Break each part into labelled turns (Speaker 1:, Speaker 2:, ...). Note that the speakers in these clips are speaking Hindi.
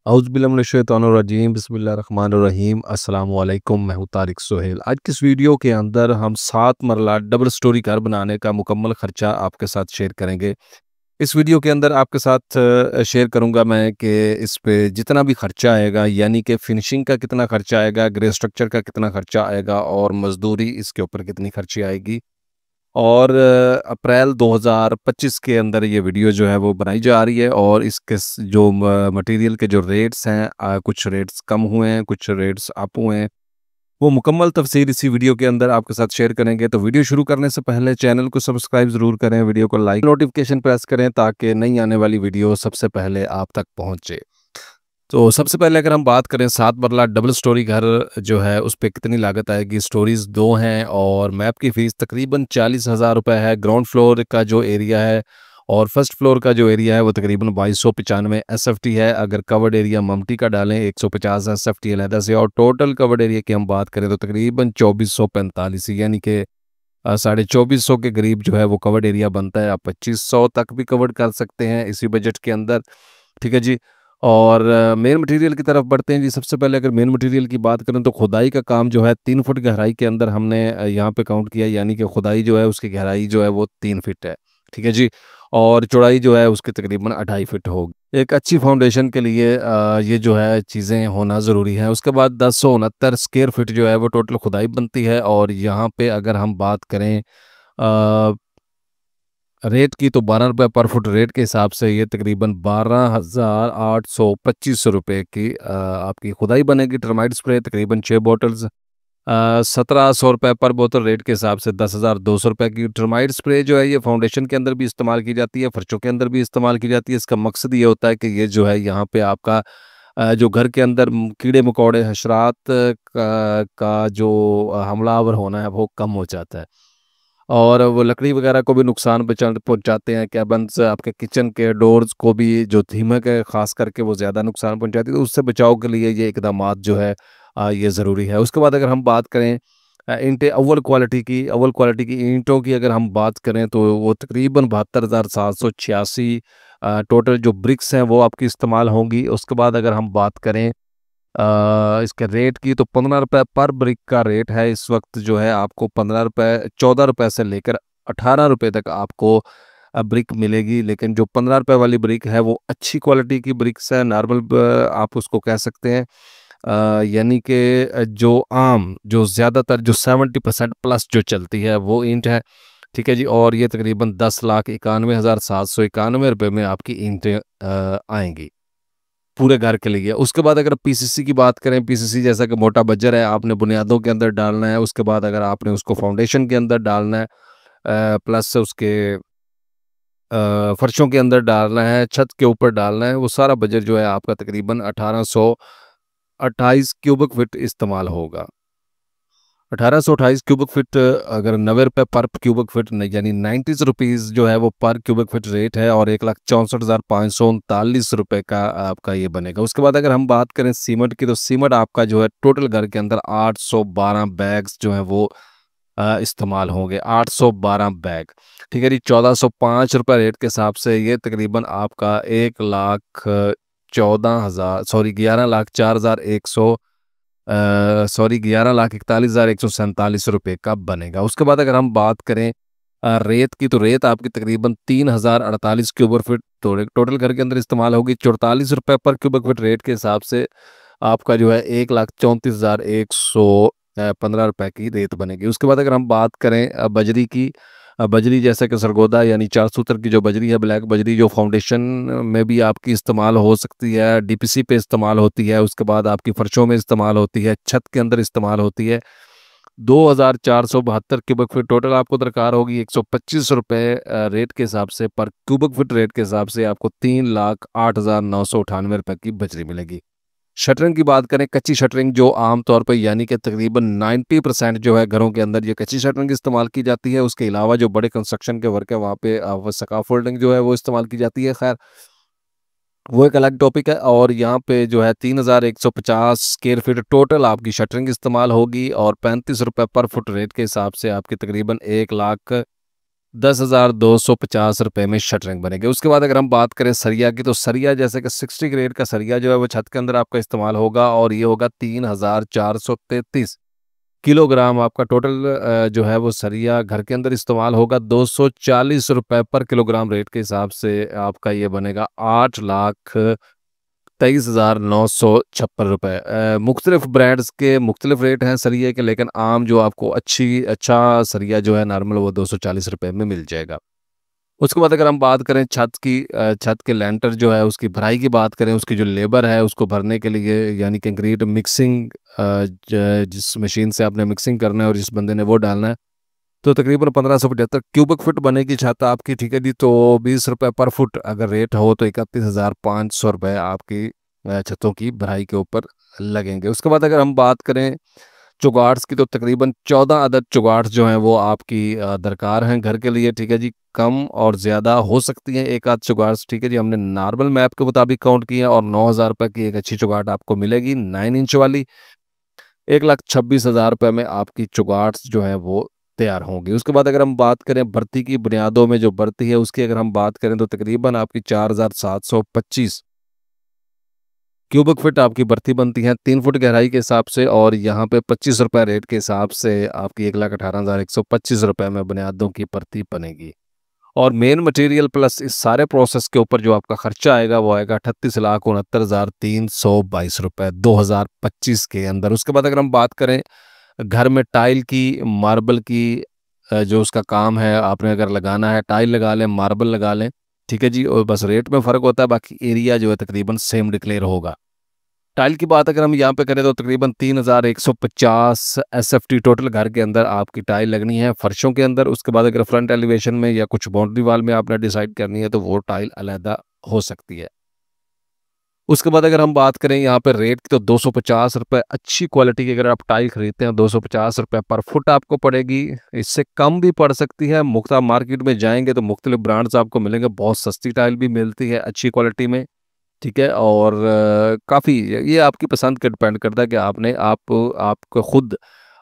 Speaker 1: औज़ुबिल्लाहिमिनश्शैतानिर्रजीम बिस्मिल्लाहिर्रहमानिर्रहीम अस्सलामु अलैकुम। मैं हूँ तारिक सोहेल। आज की इस वीडियो के अंदर हम 7 मरला डबल स्टोरी घर बनाने का मुकम्मल खर्चा आपके साथ शेयर करेंगे। इस वीडियो के अंदर आपके साथ शेयर करूँगा मैं कि इस पे जितना भी खर्चा आएगा, यानी कि फिनिशिंग का कितना खर्चा आएगा, ग्रे स्ट्रक्चर का कितना खर्चा आएगा और मज़दूरी इसके ऊपर कितनी खर्ची आएगी। और अप्रैल 2025 के अंदर ये वीडियो जो है वो बनाई जा रही है और इसके जो मटेरियल के जो रेट्स हैं, कुछ रेट्स कम हुए हैं, कुछ रेट्स अप हुए हैं, वो मुकम्मल तफसील इसी वीडियो के अंदर आपके साथ शेयर करेंगे। तो वीडियो शुरू करने से पहले चैनल को सब्सक्राइब ज़रूर करें, वीडियो को लाइक, नोटिफिकेशन प्रेस करें ताकि नई आने वाली वीडियो सबसे पहले आप तक पहुँचे। तो सबसे पहले अगर हम बात करें 7 मरला डबल स्टोरी घर जो है उस पे कितनी लागत आएगी। स्टोरीज़ 2 हैं और मैप की फ़ीस तकरीबन 40,000 रुपए है। ग्राउंड फ्लोर का जो एरिया है और फर्स्ट फ्लोर का जो एरिया है वो तकरीबन 2295 एसएफटी है। अगर कवर्ड एरिया ममटी का डालें 150 एसएफटी अलहदा से, और टोटल कवर्ड एरिया की हम बात करें तो तकरीबन 2445, यानी कि 2450 के करीब जो है वो कवर्ड एरिया बनता है। आप 2500 तक भी कवर्ड कर सकते हैं इसी बजट के अंदर। ठीक है जी। और मेन मटेरियल की तरफ बढ़ते हैं जी। सबसे पहले अगर मेन मटेरियल की बात करें तो खुदाई का काम जो है 3 फुट गहराई के अंदर हमने यहाँ पे काउंट किया, यानी कि खुदाई जो है उसकी गहराई जो है वो 3 फीट है। ठीक है जी। और चौड़ाई जो है उसकी तकरीबन 2.5 फीट होगी। एक अच्छी फाउंडेशन के लिए ये जो है चीज़ें होना ज़रूरी है। उसके बाद 1069 स्क्वायर फीट जो है वो टोटल खुदाई बनती है। और यहाँ पे अगर हम बात करें अ, रेट की तो 12 रुपये पर फुट रेट के हिसाब से ये तकरीबन 12,825 रुपये की आपकी खुदाई बनेगी। टर्माइट स्प्रे तकरीबन 6 बॉटल्स 1700 रुपये पर बोतल, रेट के हिसाब से 10,200 रुपये की। टर्माइट स्प्रे जो है ये फाउंडेशन के अंदर भी इस्तेमाल की जाती है, फर्शों के अंदर भी इस्तेमाल की जाती है। इसका मकसद ये होता है कि ये जो है यहाँ पे आपका जो घर के अंदर कीड़े मकोड़े हशरात का जो हमलावर होना है वो कम हो जाता है। और वो लकड़ी वगैरह को भी नुकसान पहुँचाते हैं। कैबिन्स, आपके किचन के डोर्स को भी जो दीमक है ख़ास करके वो ज़्यादा नुकसान पहुँचाती है। तो उससे बचाव के लिए ये इकदामात जो है ये ज़रूरी है। उसके बाद अगर हम बात करें ईंटें अव्वल क्वालिटी की ईंटों की अगर हम बात करें तो वो तकरीबन 72,786 टोटल जो ब्रिक्स हैं वो आपकी इस्तेमाल होंगी। उसके बाद अगर हम बात करें इसके रेट की तो 15 रुपये पर ब्रिक का रेट है इस वक्त जो है। आपको 15 रुपये 14 रुपये से लेकर 18 रुपये तक आपको ब्रिक मिलेगी। लेकिन जो 15 रुपये वाली ब्रिक है वो अच्छी क्वालिटी की ब्रिक्स है, नॉर्मल आप उसको कह सकते हैं। यानी कि जो आम जो ज़्यादातर जो 70% प्लस जो चलती है वो ईंट है। ठीक है जी। और ये तकरीबन 10,91,791 रुपये में आपकी ईंटें आएंगी पूरे घर के लिए। उसके बाद अगर पीसीसी की बात करें, पीसीसी जैसा कि मोटा बज्जर है, आपने बुनियादों के अंदर डालना है। उसके बाद अगर आपने उसको फाउंडेशन के अंदर डालना है, प्लस उसके फर्शों के अंदर डालना है, छत के ऊपर डालना है, वो सारा बजट जो है आपका तकरीबन 1828 क्यूबिक फीट इस्तेमाल होगा। 1828 क्यूबिक फीट अगर 90 रुपये पर क्यूबिक फीट यानी 90 रुपीज़ जो है वो पर क्यूबिक फीट रेट है। और 1,64,539 रुपये का आपका ये बनेगा। उसके बाद अगर हम बात करें सीमेंट की तो सीमेंट आपका जो है टोटल घर के अंदर 812 बैग्स जो हैं वो इस्तेमाल होंगे। 812 बैग। ठीक है जी। 1405 रुपये रेट के हिसाब से ये तकरीबन आपका 11,41,147 रुपये का बनेगा। उसके बाद अगर हम बात करें रेत की तो रेत आपकी तकरीबन 3,048 क्यूबिक फीट टोटल घर के अंदर इस्तेमाल होगी। 44 रुपये पर क्यूबिक फीट रेट के हिसाब से आपका जो है 1,34,115 रुपये की रेत बनेगी। उसके बाद अगर हम बात करें बजरी की, बजरी जैसा कि सरगोदा यानी 4 सूत्र की जो बजरी है, ब्लैक बजरी, जो फाउंडेशन में भी आपकी इस्तेमाल हो सकती है, डीपीसी पे इस्तेमाल होती है, उसके बाद आपकी फर्शों में इस्तेमाल होती है, छत के अंदर इस्तेमाल होती है। 2,472 क्यूबिक फीट टोटल आपको दरकार होगी। 125 रुपये रेट के हिसाब से पर क्यूबिक फीट रेट के हिसाब से आपको 3,08,998 रुपये की बजरी मिलेगी। शटरिंग की बात करें, कच्ची शटरिंग जो आम तौर पर यानी कि तकरीबन 90% जो है घरों के अंदर ये कच्ची शटरिंग इस्तेमाल की जाती है। उसके अलावा जो बड़े कंस्ट्रक्शन के वर्क है वहाँ पे स्काफोल्डिंग जो है वो इस्तेमाल की जाती है। खैर वो एक अलग टॉपिक है। और यहाँ पे जो है 3,150 स्क्वायर फीट टोटल आपकी शटरिंग इस्तेमाल होगी। और 35 रुपये पर फुट रेट के हिसाब से आपकी तकरीबन 1,00,000 10,250 रुपये में शटरिंग बनेगी। उसके बाद अगर हम बात करें सरिया की, तो सरिया जैसे कि 60 ग्रेड का सरिया जो है वो छत के अंदर आपका इस्तेमाल होगा और ये होगा 3,433 किलोग्राम। आपका टोटल जो है वो सरिया घर के अंदर इस्तेमाल होगा। 240 रुपये पर किलोग्राम रेट के हिसाब से आपका ये बनेगा 8,23,956 रुपये। मुख्तलिफ ब्रांड्स के मुख्तलिफ रेट हैं सरिये के, लेकिन आम जो आपको अच्छा सरिया जो है नॉर्मल वो 240 रुपये में मिल जाएगा। उसके बाद अगर हम बात करें छत की, छत के लेंटर जो है उसकी भराई की बात करें, उसकी जो लेबर है उसको भरने के लिए, यानी कंक्रीट मिक्सिंग, जिस मशीन से आपने मिक्सिंग करना है और जिस बंदे ने वो डालना है, तो तकरीबन 1575 क्यूबिक फुट बनेगी छत आपकी। ठीक है जी, तो 20 रुपये पर फुट अगर रेट हो तो 31,500 रुपये आपकी छतों की भराई के ऊपर लगेंगे। उसके बाद अगर हम बात करें चुगाट्स की, तो तकरीबन 14 अदद चुगाट्स जो हैं वो आपकी दरकार हैं घर के लिए। ठीक है जी, कम और ज़्यादा हो सकती हैं एक आध चुगाट्स। ठीक है जी, हमने नॉर्मल मैप के मुताबिक काउंट किया और 9,000 रुपये की एक अच्छी चुगाट आपको मिलेगी 9 इंच वाली। 1,26,000 रुपये में आपकी चुगाट्स जो है वो तैयार होंगी। उसके बाद अगर हम बात करें भर्ती की बुनियादों में जो भर्ती है उसकी अगर हम बात करें, तो तकरीबन आपकी 4,725 क्यूबिक फीट आपकी भर्ती बनती है 3 फुट गहराई के हिसाब से, और यहाँ पे 25 रुपये रेट के हिसाब से आपकी 1,18,125 रुपये में बुनियादों की भर्ती बनेगी। और मेन मटेरियल प्लस इस सारे प्रोसेस के ऊपर जो आपका खर्चा आएगा वो आएगा 38,69,322 रुपये 2025 के अंदर। उसके बाद अगर हम बात करें घर में टाइल की, मार्बल की, जो उसका काम है आपने अगर लगाना है, टाइल लगा लें, मार्बल लगा लें। ठीक है जी, और बस रेट में फ़र्क होता है, बाकी एरिया जो है तकरीबन सेम डिक्लेयर होगा। टाइल की बात अगर हम यहाँ पे करें तो तकरीबन 3,150 एसएफटी टोटल घर के अंदर आपकी टाइल लगनी है फर्शों के अंदर। उसके बाद अगर फ्रंट एलिवेशन में या कुछ बाउंड्री वाल में आपने डिसाइड करनी है तो वो टाइल अलहदा हो सकती है। उसके बाद अगर हम बात करें यहाँ पे रेट की, तो 250 रुपये अच्छी क्वालिटी की अगर आप टाइल खरीदते हैं 250 रुपये पर फुट आपको पड़ेगी। इससे कम भी पड़ सकती है। मुख्तलिफ मार्केट में जाएंगे तो मुख्तलिफ ब्रांड्स आपको मिलेंगे, बहुत सस्ती टाइल भी मिलती है अच्छी क्वालिटी में। ठीक है, और काफ़ी ये आपकी पसंद पे डिपेंड करता है कि आपको खुद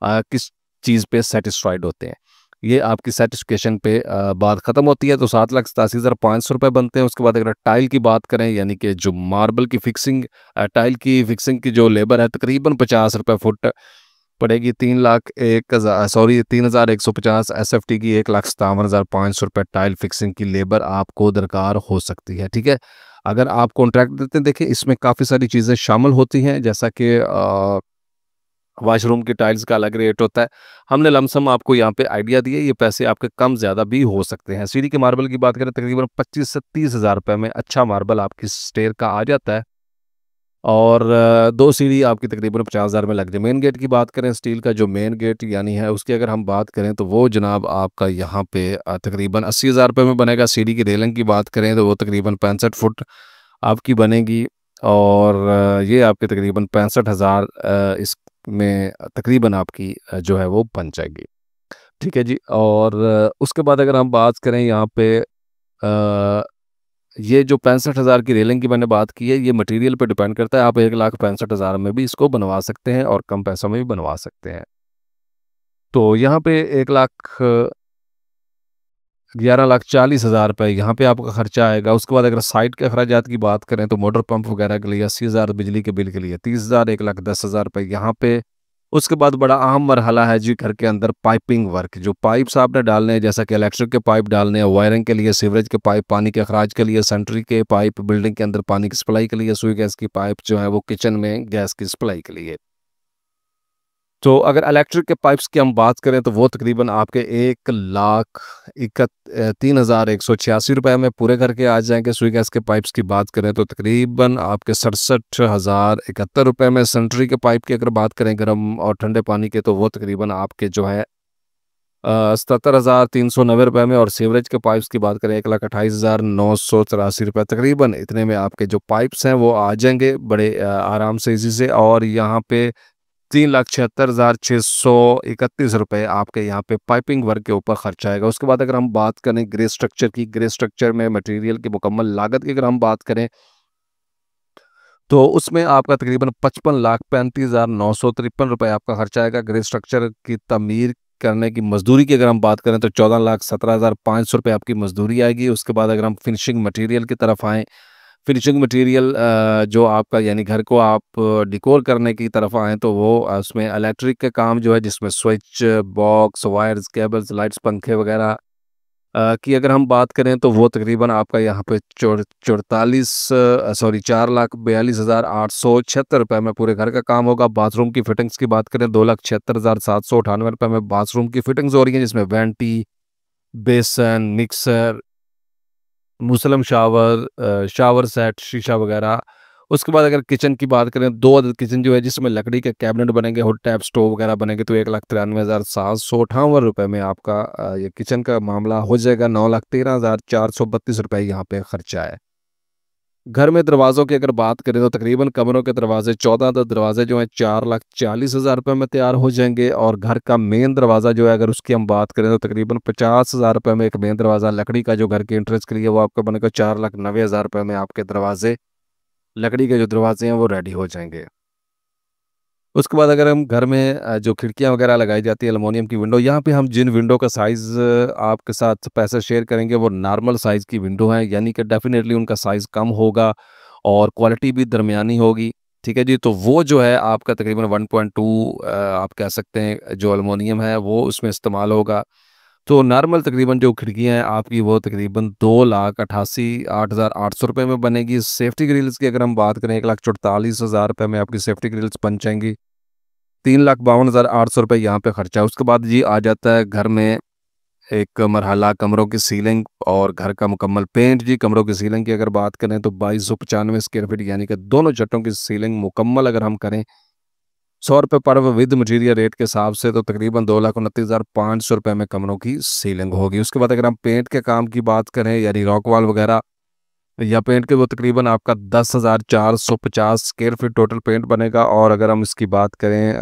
Speaker 1: किस चीज़ पे सेटिस्फाइड होते हैं। ये आपकी सेटिस्फिकेशन पे बात ख़त्म होती है। तो 7,87,500 रुपये बनते हैं। उसके बाद अगर टाइल की बात करें, यानी कि जो मार्बल की फिक्सिंग, टाइल की फिक्सिंग की जो लेबर है तकरीबन 50 रुपये फुट पड़ेगी। 3,0150 एसएफटी की 1,57,500 रुपये टाइल फिक्सिंग की लेबर आपको दरकार हो सकती है। ठीक है, अगर आप कॉन्ट्रैक्ट देते हैं, देखिए इसमें काफ़ी सारी चीज़ें शामिल होती हैं, जैसा कि वॉशरूम की टाइल्स का अलग रेट होता है। हमने लमसम आपको यहाँ पे आइडिया दिए, ये पैसे आपके कम ज़्यादा भी हो सकते हैं। सीढ़ी के मार्बल की बात करें तकरीबन 25 से 30,000 रुपये में अच्छा मार्बल आपकी स्टेयर का आ जाता है, और 2 सीढ़ी आपकी तकरीबन 50,000 में लग जाए। मेन गेट की बात करें, स्टील का जो मेन गेट यानी है उसकी अगर हम बात करें तो वो जनाब आपका यहाँ पे तकरीबन 80,000 रुपये में बनेगा। सीढ़ी की रेलिंग की बात करें तो वो तकरीबन 65 फुट आपकी बनेगी, और ये आपके तकरीबन 65,000 इसमें तकरीबन आपकी जो है वो बन जाएगी। ठीक है जी, और उसके बाद अगर हम बात करें यहाँ पे ये जो 65,000 की रेलिंग की मैंने बात की है, ये मटेरियल पे डिपेंड करता है। आप 1,65,000 में भी इसको बनवा सकते हैं और कम पैसों में भी बनवा सकते हैं। तो यहाँ पे 11,40,000 रुपये यहाँ पे आपका खर्चा आएगा। उसके बाद अगर साइट के अखराजात की बात करें तो मोटर पंप वगैरह के लिए 80,000, बिजली के बिल के लिए 30,000, 1,10,000 रुपये यहाँ पे। उसके बाद बड़ा अहम मरहला है जी घर के अंदर पाइपिंग वर्क। जो पाइप्स आपने डालने हैं, जैसा कि इलेक्ट्रिक के पाइप डालने हैं, वायरिंग के लिए, सीवरेज के पाइप, पानी के अखराज के लिए, सेंट्री के पाइप, बिल्डिंग के अंदर पानी की सप्लाई के लिए, सुई गैस की पाइप जो है वो किचन में गैस की सप्लाई के लिए। तो अगर इलेक्ट्रिक के पाइप्स की हम बात करें तो वो तकरीबन आपके 1,03,186 रुपये में पूरे करके आ जाएंगे। सुई गैस के पाइप्स की बात करें तो तकरीबन आपके 67,071 रुपये में। सेंट्री के पाइप की अगर बात करें गर्म और ठंडे पानी के, तो वो तकरीबन आपके जो है 77,390 रुपये में। और सीवरेज के पाइप्स की बात करें 1,28,983 रुपये, तकरीबन इतने में आपके जो पाइप्स हैं वो आ जाएंगे बड़े आराम से, इजी से। और यहाँ पे 3,76,631 रुपये आपके यहाँ पे पाइपिंग वर्क के ऊपर खर्च आएगा। उसके बाद अगर हम बात करें ग्रे स्ट्रक्चर की, ग्रे स्ट्रक्चर में मटेरियल की मुकम्मल लागत की अगर हम बात करें तो उसमें आपका तकरीबन 55,35,953 रुपये आपका खर्चा आएगा ग्रे स्ट्रक्चर की तमीर करने की मज़दूरी की अगर हम बात करें तो 14,17,500 रुपये आपकी मज़दूरी आएगी। उसके बाद अगर हम फिनिशिंग मटीरियल की तरफ आएँ, फिनिशिंग मटीरियल जो आपका यानी घर को आप डेकोर करने की तरफ आएँ तो वो उसमें इलेक्ट्रिक का काम जो है जिसमें switch, box, wires, cables, lights, पंखे वगैरह की अगर हम बात करें तो वो तकरीबन आपका यहाँ पे 4,42,876 रुपए में पूरे घर का काम होगा। बाथरूम की फिटिंग्स की बात करें 2,76,798 रुपए में बाथरूम की फिटिंग्स हो रही हैं जिसमें वैंटी, बेसन, मिक्सर, मुसलम शावर शावर सेट, शीशा वगैरह। उसके बाद अगर किचन की बात करें 2 अदद किचन जो है जिसमें लकड़ी के कैबिनेट बनेंगे, हुड टैप स्टोव वगैरह बनेंगे तो 1,93,758 रुपए में आपका ये किचन का मामला हो जाएगा। 9,13,432 रुपए यहाँ पे खर्चा है। घर में दरवाज़ों की अगर बात करें तो तकरीबन कमरों के दरवाज़े 14 दरवाज़े जो हैं 4,40,000 रुपए में तैयार हो जाएँगे और घर का मेन दरवाज़ा जो है अगर उसकी हम बात करें तो तकरीबन 50,000 रुपए में एक मेन दरवाज़ा लकड़ी का जो घर के एंट्रेंस के लिए वो आपका बनेगा। 4,90,000 रुपए में आपके दरवाज़े लकड़ी के जो दरवाज़े हैं वो रेडी हो जाएँगे। उसके बाद अगर हम घर में जो खिड़कियाँ वगैरह लगाई जाती है एल्युमिनियम की विंडो, यहाँ पे हम जिन विंडो का साइज़ आपके साथ पैसे शेयर करेंगे वो नॉर्मल साइज़ की विंडो हैं, यानी कि डेफ़िनेटली उनका साइज़ कम होगा और क्वालिटी भी दरमियानी होगी, ठीक है जी? तो वो जो है आपका तकरीबन 1.2 आप कह सकते हैं जो एल्युमिनियम है वो उसमें इस्तेमाल होगा। तो नॉर्मल तकरीबन जो खिड़कियाँ हैं आपकी वो तकरीबन 2,88,800 रुपए में बनेगी। सेफ्टी ग्रिल्स की अगर हम बात करें 1,44,000 रुपए में आपकी सेफ्टी ग्रिल्स बन जाएँगी। 3,52,800 रुपए यहाँ पे खर्चा है। उसके बाद जी आ जाता है घर में एक मरहला कमरों की सीलिंग और घर का मुकम्मल पेंट जी। कमरों की सीलिंग की अगर बात करें तो 2295 स्क्वायर फीट यानी कि दोनों छतों की सीलिंग मुकम्मल अगर हम करें 100 रुपए पर विद मटीरियल रेट के हिसाब से तो तकरीबन 2,29,500 रुपए में कमरों की सीलिंग होगी। उसके बाद अगर हम पेंट के काम की बात करें यानी रॉक वॉल वगैरह या पेंट के वो तकरीबन आपका 10,450 स्क्वायर फीट टोटल पेंट बनेगा और अगर हम इसकी बात करें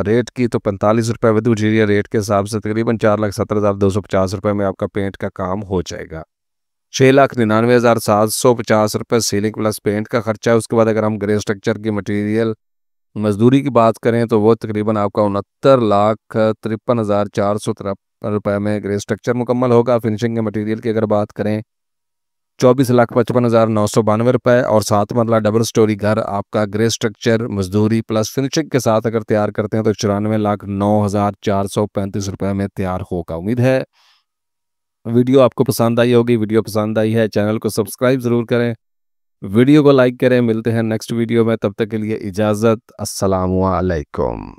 Speaker 1: रेट की तो 45 रुपये विद मटीरियल रेट के हिसाब से तकरीबन 4,17,250 रुपये में आपका पेंट का काम हो जाएगा। 6,99,750 रुपये सीलिंग प्लस पेंट का खर्चा है। उसके बाद अगर हम ग्रे स्ट्रक्चर की मटीरियल मजदूरी की बात करें तो वो तकरीबन आपका 69,53,453 रुपये में ग्रे स्ट्रक्चर मुकम्मल होगा। फिनिशिंग के मटीरियल की अगर बात करें 24,55,992 रुपए और 7 मरला डबल स्टोरी घर आपका ग्रे स्ट्रक्चर मजदूरी प्लस फिनिशिंग के साथ अगर तैयार करते हैं तो 94,09,435 रुपए में तैयार होगा। उम्मीद है वीडियो आपको पसंद आई होगी। वीडियो पसंद आई है चैनल को सब्सक्राइब ज़रूर करें, वीडियो को लाइक करें। मिलते हैं नेक्स्ट वीडियो में, तब तक के लिए इजाज़त। अस्सलामु अलैकुम।